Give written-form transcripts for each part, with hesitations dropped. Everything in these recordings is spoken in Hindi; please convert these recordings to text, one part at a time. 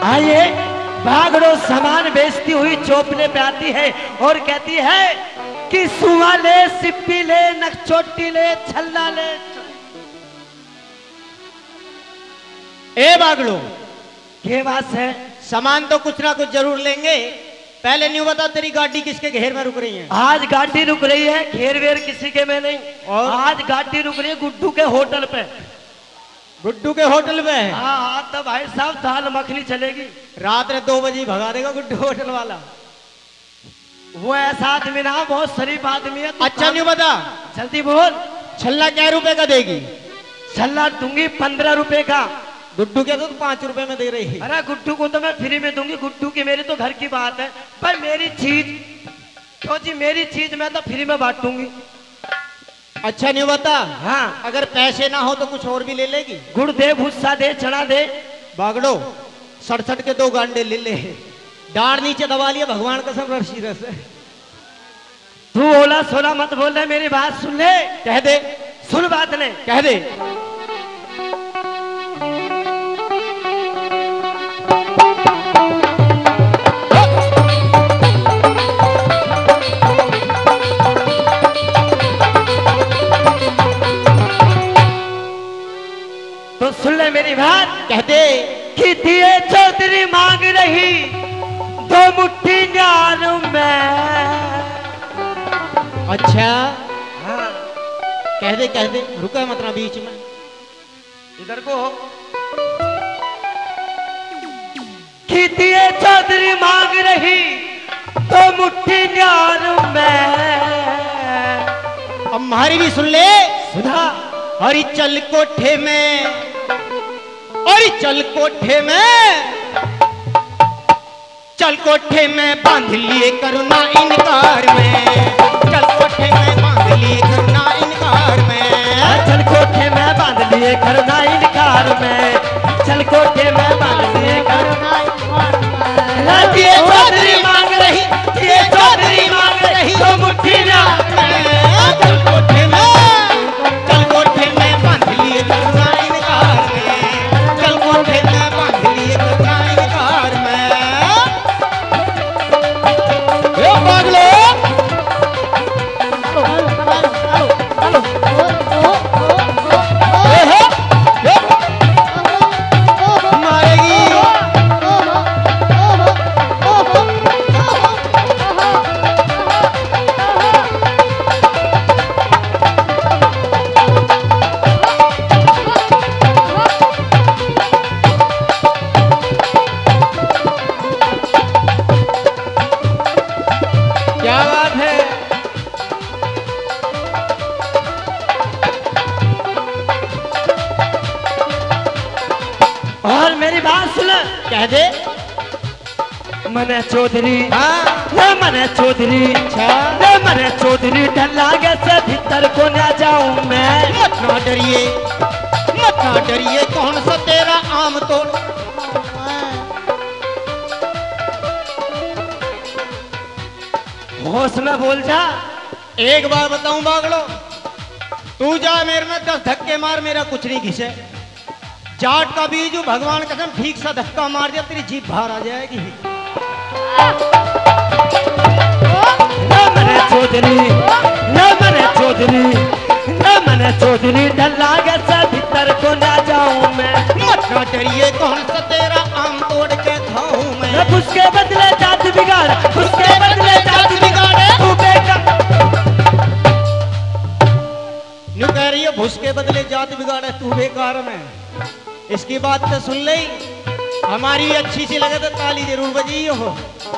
आइए, भागड़ो सामान बेचती हुई चौपने पे आती है और कहती है कि सुआ ले, सिप्पी ले, नकचोटी ले, छल्ला ले। ए बागड़ो, ये बात है। सामान तो कुछ ना कुछ जरूर लेंगे, पहले न्यू बता तेरी गाड़ी किसके घेर में रुक रही है? आज गाड़ी रुक रही है, घेर वेर किसी के में नहीं। और आज गाड़ी रुक रही है गुड्डू के होटल पे। गुड्डू के होटल पे? हाँ हाँ, तो भाई साहब दाल मखनी चलेगी। रात में 2 बजे भगा देगा गुड्डू होटल वाला। वो ऐसा आदमी ना, बहुत शरीफ आदमी है। अच्छा न्यू बता, जल्दी बोल। छल्ला क्या रुपए का देगी? छल्ला दूंगी 15 रुपए का। गुड्डू के तो 5 रुपए में दे रही है। अरे गुड्डू को तो मैं फ्री में दूंगी, गुड्डू की मेरी तो घर की बात है। पर मेरी चीज तो जी, मेरी चीज मैं तो फ्री में बांटूंगी। अच्छा नहीं बता। हाँ, अगर पैसे ना हो तो कुछ और भी ले लेगी? गुड़ दे, भूसा दे, चना दे। बागड़ो 67 के 2 गांडे ले ले, डांड नीचे दबा लिया, भगवान कसम रसी रस। तू ओला सोला मत बोल रहे, मेरी बात सुन ले। कह दे। सुन बात ने, कह दे। तो सुन ले मेरी बात। कह दे। कि दिए चौधरी मांग रही 2 मुट्ठी ज्ञान में। अच्छा हाँ, कह दे, कह दे, रुका मत ना बीच में। इधर को। कि दिए चौधरी मांग रही 2 मुट्ठी ज्ञान में। अब हमारी भी सुन ले। सुधा। अरे चल कोठे में, अरे चल कोठे में, चल कोठे में बांध लिए करुणा इनकार में, चल कोठे में बांध लिए करुणा इनकार में, चल कोठे में बांध लिए करुणा इनकार में, चल कोठे में बांध लिए करुणा इनकार में। दिए चौधरी मांग रही, दिए चौधरी मांग रही 2 मुट्ठी ज्ञान में। चल कोठे में, चल कोठे में बांध लिए करुणा इनकार में, चल कोठे में बांध लिए करुणा इनकार में। ए पागलो, मारेगी। क्या बात है? और मेरी बात सुन। कह दे। मने चौधरी, हाँ। मने चौधरी, अच्छा। मने चौधरी डल्ला से भीतर को ना जाऊं मैं। मत ना डरिए, मत ना डरिए, कौन सा तेरा आम तो। होश में बोल जा। एक बार बताऊं बागड़ो, तू जा मेरे में 10 धक्के मार, मेरा कुछ नहीं घिसे। जाट का बीजू भगवान कसम ठीक सा धक्का मार दिया, तेरी जीभ बाहर आ जाएगी। मने चौधरी, मने चौधरी, मने चौधरी डल्ला से भीतर को ना जाऊं मैं। मत ना डरिए, कौन सा तेरा आम तोड़ के खाऊं मैं। उसके बदले जात बिगाड़, उसके बदले जात बिगाड़े तू बेकार। न्यू कह रही है भूस के बदले जात बिगाड़े तू बेकार में। इसकी बात तो सुन ले, हमारी अच्छी सी लगे तो ताली जरूर बजी हो।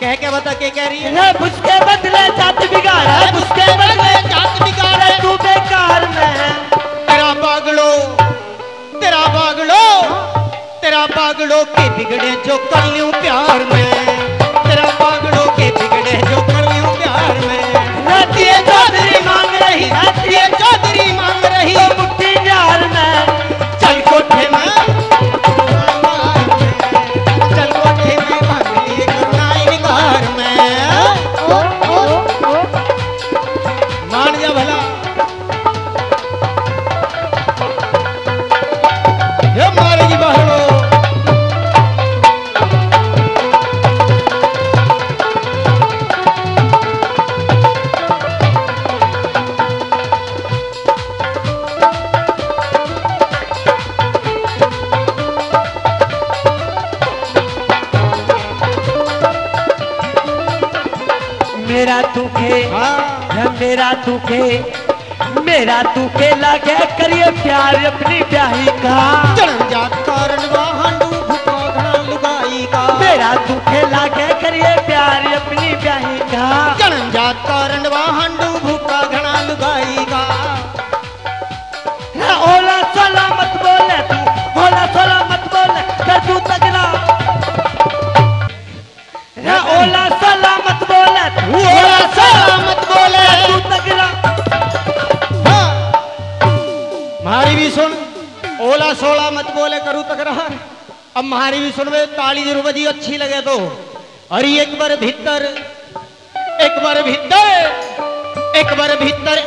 कह के बता के कह रही है? उसके बदले जात बिगाड़ा, उसके बदले जात बिगाड़े तू बेकार में। तेरा पागलो, तेरा पागलो, तेरा पागलो के बिगड़े जो कर लूं प्यार में, तेरा पागलो के बिगड़े जो कर लूं प्यार में। दिए चौधरी मांग रही, दिए चौधरी मांग रही मुट्ठी ज्ञान में। चल कोठे में, चल कोठे में बांध लिए करुणा इनकार में। मान जा भला। दुखे हाँ मेरा दुखे लागे करिए प्यार अपनी ब्याही का। चढ़ जात कारण हांडू भूखा घना लुगाई का। मेरा दुखे लागे करिए प्यार अपनी ब्याही का। चढ़ जात कारण हांडू भूखा घना लुगाई का। ओला सोला मत बोले तू, ओला सोला मत बोले कर तू तगड़ा। ओला सोला मत बोले तू, ओला सोला मत बोले तू तगड़ा। मारी भी सुन, ओला सोला मत बोले करूँ तकरार। अब मारी भी सुन वे ताली जरूर बजी अच्छी लगे तो। अरे एक बार भीतर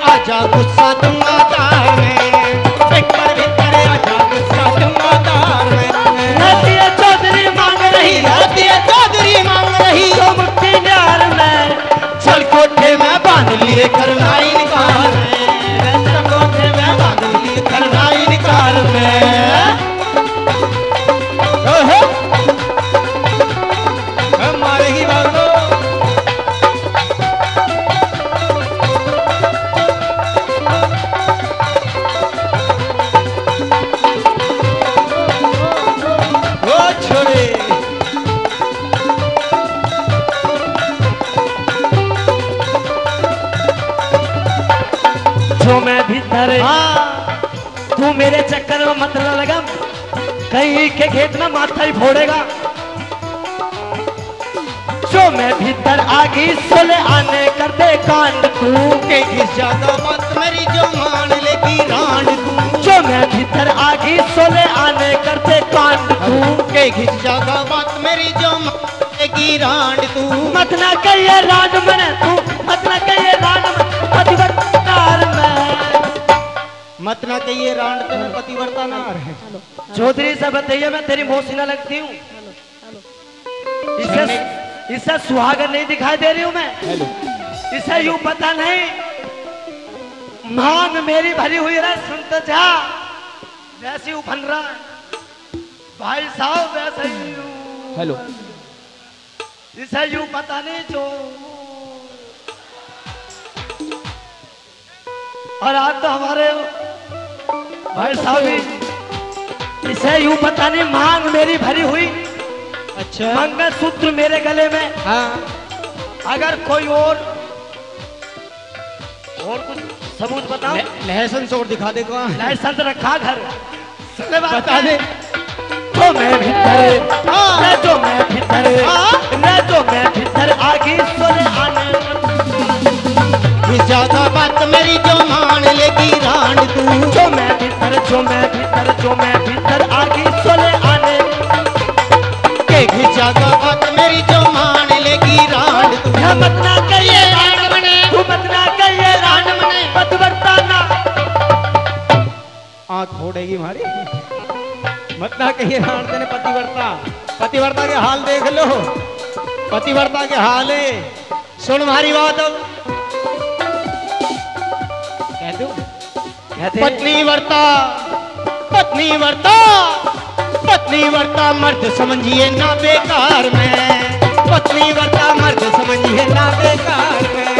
आजा गुस्सा दूंगा तार में। एक बार भीतर आजा गुस्सा दूंगा तार में। नदिया चौधरी मांग रही, नदिया चौधरी मांग रही तो मुक्ति न्यार में। चल कोठे में बांध लिए करनाई निकाल में। चल कोठे में बांध लिए करनाई निकाल में। मारेगी बाबू छोड़े। जो मैं भीतर तू मेरे चक्कर में मत लगा, कहीं के खेत में माथा ही फोड़ेगा। जो मैं भीतर आगी सोले आने कर दे कांड तू के घिस जाता मत मेरी जो मान लेगी रांड तू। जो मैं भीतर आगी सोले आने कर दे कांड तू के घिस जाता मत मेरी जो मान लेगी रांड तू। मत ना कहिए रांड मने तू, मत ना कहिए रांड पतिवर्तार में। मत ना कहिए रांड तो मैं पतिवर्ता नार है। चौधरी से बताइए मैं तेरी मौसी ना लगती हूँ। इससे सुहागन नहीं दिखाई दे रही हूँ मैं। इसे यूं पता नहीं मांग मेरी भरी हुई रहा सुन तो जा वैसी उफन रहा है भाई साहब वैसे ही। हेलो इसे यूं पता नहीं जो। और आज तो हमारे भाई साहब भी इसे यूं पता नहीं मांग मेरी भरी हुई। अच्छा मंगलसूत्र मेरे गले में। हाँ अगर कोई और कुछ सबूत बताओ। लहसुन सोर दिखा दे को। लाइसेंस रखा घर बता दे। तो मैं भीतर मैं तो मैं भीतर मैं तो मैं भीतर आगे सोने आने ज्यादा बात मेरी जो मान लेगी रांड तू। जो मैं भीतर जो मैं भीतर जो मैं भीतर आगे सोने आने के ज्यादा बात मेरी जो मान लेगी रांड तू। मत ना कहिए रांड बने तू, मत ना कहिए रांड बने पतिवर्ता ना। आंख फोड़ेगी हमारी। मत ना कहिए रांड तेने पतिवर्ता। पतिवर्ता के हाल देख लो, पतिवर्ता के हाल है। सुन हमारी बात अब कह दो। पत्नी वर्ता पत्नी वर्ता पत्नी वर्ता मर्द समझिए ना बेकार में। पत्नी वर्ता मर्द समझिए ना बेकार में।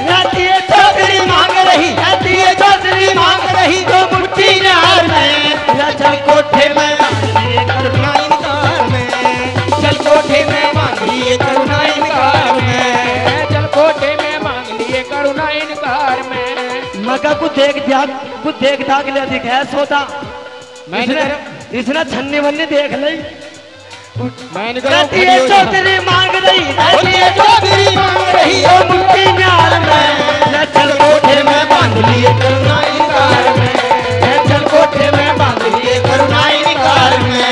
रातिये चौधरी मांग रही, रातिये चौधरी मांग रही तो मुट्ठी नार में। चल कोठे में करुणा इनकार में। चल कोठे में मांग लिए करुणा इनकार में। चल कोठे में मांग लिए करुणा इनकार में। मका को देख दाग ले दिखाया सोता। इसने छन्नी वन्नी देख ली। रातिये चौधरी मांग रही, रातिये चौधरी मांग रही ओ मुट्ठी नार में। चल कोठे में बांध लिए करुणा इनकार में। चल कोठे में बांध लिए करुणा इनकार में।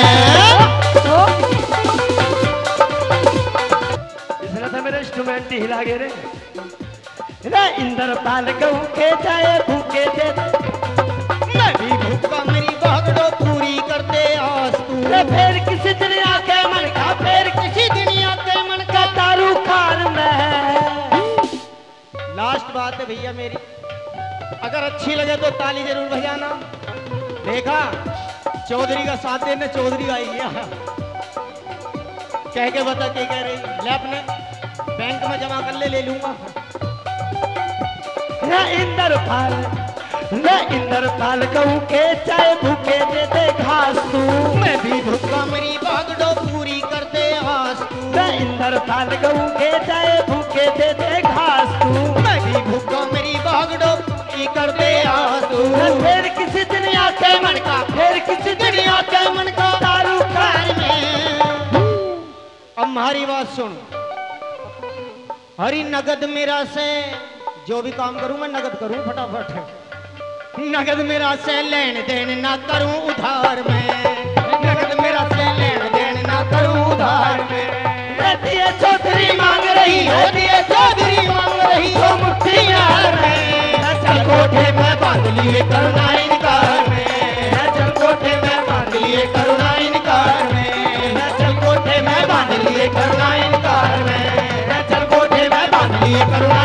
इसने तो मेरे इंस्ट्रूमेंट ही हिला गे रे। इंद्रपाल गऊ के जाए भूखे दे। मैं भी भूखा मेरी बागड़ो पूरी कर दे आस तू। फिर किसी दिन आके मन खा, फिर किसी दिन आके मन का दारू खान में। लास्ट बात है भैया मेरी, अगर अच्छी लगे तो ताली जरूर बजाना। देखा चौधरी का साथ देने चौधरी आई गया। कह के बता के कह रही ले अपने बैंक में जमा कर ले लूंगा। इंद्रपाल कहूँ के चाहे भूखे दे दे घास तू। मैं भी भूखा मेरी बागड़ो पूरी कर दे आस तू। इंद्रपाल कहूँ के चाहे भूखे दे दे घास तू। मैं भी भूखा मेरी बागड़ो पूरी कर दे आस तू। फिर किसी दिन आते मन का, फिर किसी दिन आते मन का दारू कार में। अब हमारी बात सुन, हरी नगद मेरा से जो भी काम करूं मैं नगद करूं फटाफट। नगद मेरा से लेन देन ना करूं उधार में। नगद मेरा से लेन देन ना करूं उधार में। दिए चौधरी मांग रही हो, दिए चौधरी मांग रही हो मुठ्ठियां में। चल कोठे में बांध लिए करुणा इनकार में। चल कोठे में बांध लिए करुणा इनकार में। चल कोठे में बांध लिए करुणा इनकार में। चल कोठे में बांध लिए करुणा